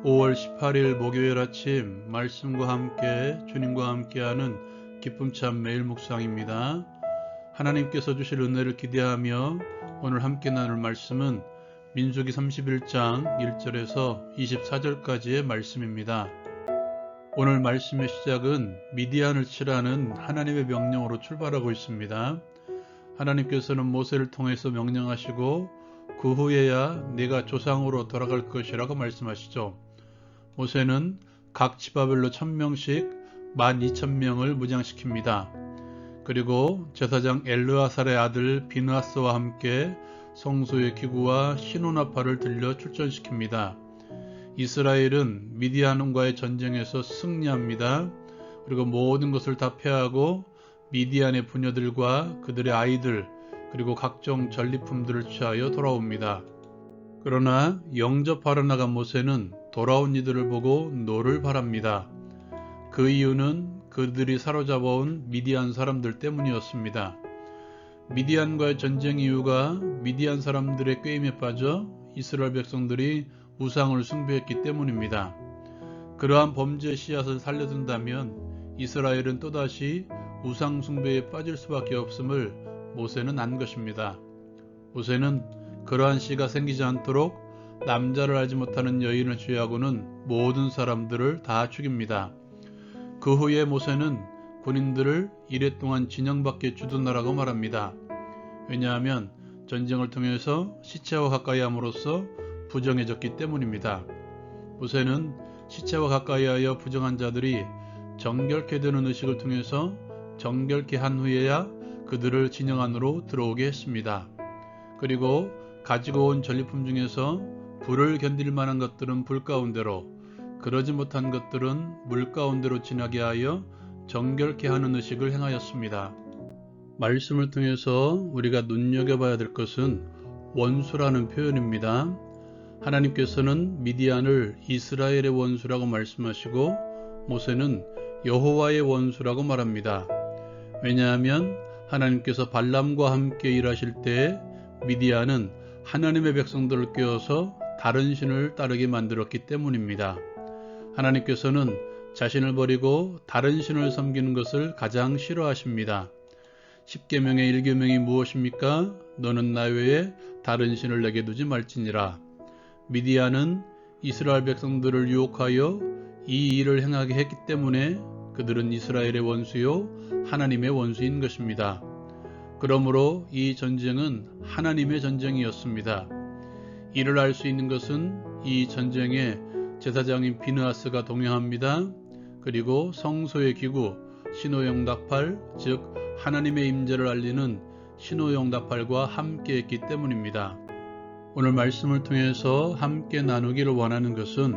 5월 18일 목요일 아침 말씀과 함께 주님과 함께하는 기쁨찬 매일 묵상입니다. 하나님께서 주실 은혜를 기대하며 오늘 함께 나눌 말씀은 민수기 31장 1절에서 24절까지의 말씀입니다. 오늘 말씀의 시작은 미디안을 치라는 하나님의 명령으로 출발하고 있습니다. 하나님께서는 모세를 통해서 명령하시고 그 후에야 네가 조상으로 돌아갈 것이라고 말씀하시죠. 모세는 각 지파별로 1000명씩 12,000명을 무장시킵니다. 그리고 제사장 엘르아살의 아들 비느하스와 함께 성소의 기구와 신혼나팔을 들려 출전시킵니다. 이스라엘은 미디안과의 전쟁에서 승리합니다. 그리고 모든 것을 다 패하고 미디안의 부녀들과 그들의 아이들 그리고 각종 전리품들을 취하여 돌아옵니다. 그러나 영접하러 나간 모세는 돌아온 이들을 보고 노를 바랍니다. 그 이유는 그들이 사로잡아온 미디안 사람들 때문이었습니다. 미디안과의 전쟁 이유가 미디안 사람들의 꾀임에 빠져 이스라엘 백성들이 우상을 숭배했기 때문입니다. 그러한 범죄의 씨앗을 살려둔다면 이스라엘은 또다시 우상 숭배에 빠질 수밖에 없음을 모세는 안 것입니다. 모세는 그러한 씨가 생기지 않도록 남자를 알지 못하는 여인을 취하고는 모든 사람들을 다 죽입니다. 그 후에 모세는 군인들을 이래 동안 진영 밖에 주둔하라고 말합니다. 왜냐하면 전쟁을 통해서 시체와 가까이 함으로써 부정해졌기 때문입니다. 모세는 시체와 가까이 하여 부정한 자들이 정결케 되는 의식을 통해서 정결케 한 후에야 그들을 진영 안으로 들어오게 했습니다. 그리고 가지고 온 전리품 중에서 불을 견딜 만한 것들은 불 가운데로, 그러지 못한 것들은 물 가운데로 지나게 하여 정결케 하는 의식을 행하였습니다. 말씀을 통해서 우리가 눈여겨봐야 될 것은 원수라는 표현입니다. 하나님께서는 미디안을 이스라엘의 원수라고 말씀하시고 모세는 여호와의 원수라고 말합니다. 왜냐하면 하나님께서 발람과 함께 일하실 때 미디안은 하나님의 백성들을 꾀어서 다른 신을 따르게 만들었기 때문입니다. 하나님께서는 자신을 버리고 다른 신을 섬기는 것을 가장 싫어하십니다. 10계명의 1계명이 무엇입니까? 너는 나 외에 다른 신을 내게 두지 말지니라. 미디안은 이스라엘 백성들을 유혹하여 이 일을 행하게 했기 때문에 그들은 이스라엘의 원수요 하나님의 원수인 것입니다. 그러므로 이 전쟁은 하나님의 전쟁이었습니다. 이를 알 수 있는 것은 이 전쟁에 제사장인 비느하스가 동행합니다. 그리고 성소의 기구, 신호용 나팔, 즉 하나님의 임재를 알리는 신호용 나팔과 함께 했기 때문입니다. 오늘 말씀을 통해서 함께 나누기를 원하는 것은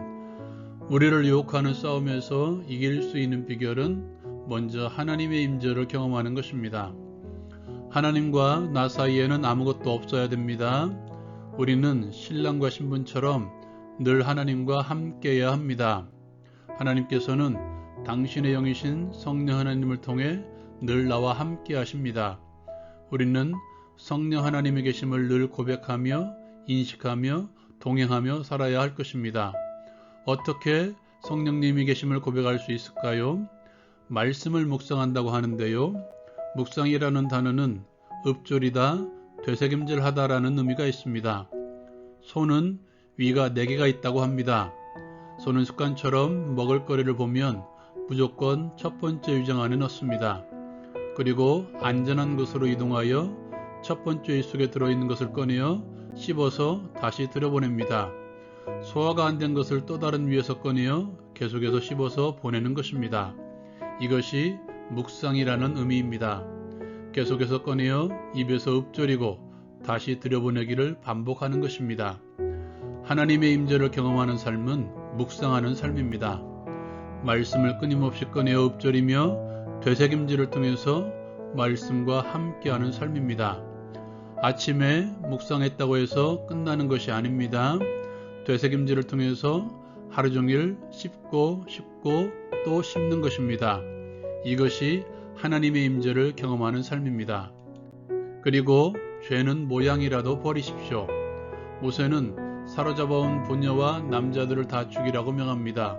우리를 유혹하는 싸움에서 이길 수 있는 비결은 먼저 하나님의 임재를 경험하는 것입니다. 하나님과 나 사이에는 아무것도 없어야 됩니다. 우리는 신랑과 신부처럼 늘 하나님과 함께해야 합니다. 하나님께서는 당신의 영이신 성령 하나님을 통해 늘 나와 함께 하십니다. 우리는 성령 하나님의 계심을 늘 고백하며 인식하며 동행하며 살아야 할 것입니다. 어떻게 성령님이 계심을 고백할 수 있을까요? 말씀을 묵상한다고 하는데요. 묵상이라는 단어는 읊조리다, 되새김질하다라는 의미가 있습니다. 소는 위가 4개가 있다고 합니다. 소는 습관처럼 먹을거리를 보면 무조건 첫 번째 위장 안에 넣습니다. 그리고 안전한 곳으로 이동하여 첫 번째 위 속에 들어있는 것을 꺼내어 씹어서 다시 들여보냅니다. 소화가 안 된 것을 또 다른 위에서 꺼내어 계속해서 씹어서 보내는 것입니다. 이것이 묵상이라는 의미입니다. 계속해서 꺼내어 입에서 읊조리고 다시 들여보내기를 반복하는 것입니다. 하나님의 임재를 경험하는 삶은 묵상하는 삶입니다. 말씀을 끊임없이 꺼내어 읊조리며 되새김질을 통해서 말씀과 함께하는 삶입니다. 아침에 묵상했다고 해서 끝나는 것이 아닙니다. 되새김질을 통해서 하루 종일 씹고 또 씹는 것입니다. 이것이 하나님의 임재를 경험하는 삶입니다. 그리고 죄는 모양이라도 버리십시오. 모세는 사로잡아온 부녀와 남자들을 다 죽이라고 명합니다.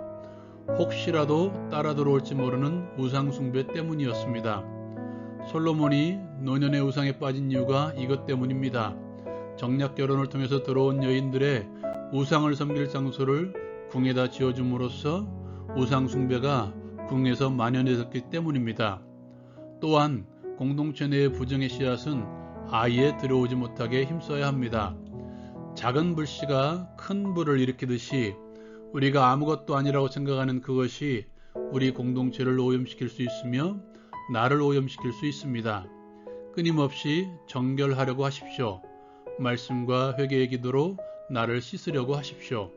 혹시라도 따라 들어올지 모르는 우상 숭배 때문이었습니다. 솔로몬이 노년의 우상에 빠진 이유가 이것 때문입니다. 정략 결혼을 통해서 들어온 여인들의 우상을 섬길 장소를 궁에다 지어줌으로써 우상 숭배가 궁에서 만연해졌기 때문입니다. 또한 공동체 내의 부정의 씨앗은 아예 들어오지 못하게 힘써야 합니다. 작은 불씨가 큰 불을 일으키듯이 우리가 아무것도 아니라고 생각하는 그것이 우리 공동체를 오염시킬 수 있으며 나를 오염시킬 수 있습니다. 끊임없이 정결하려고 하십시오. 말씀과 회개의 기도로 나를 씻으려고 하십시오.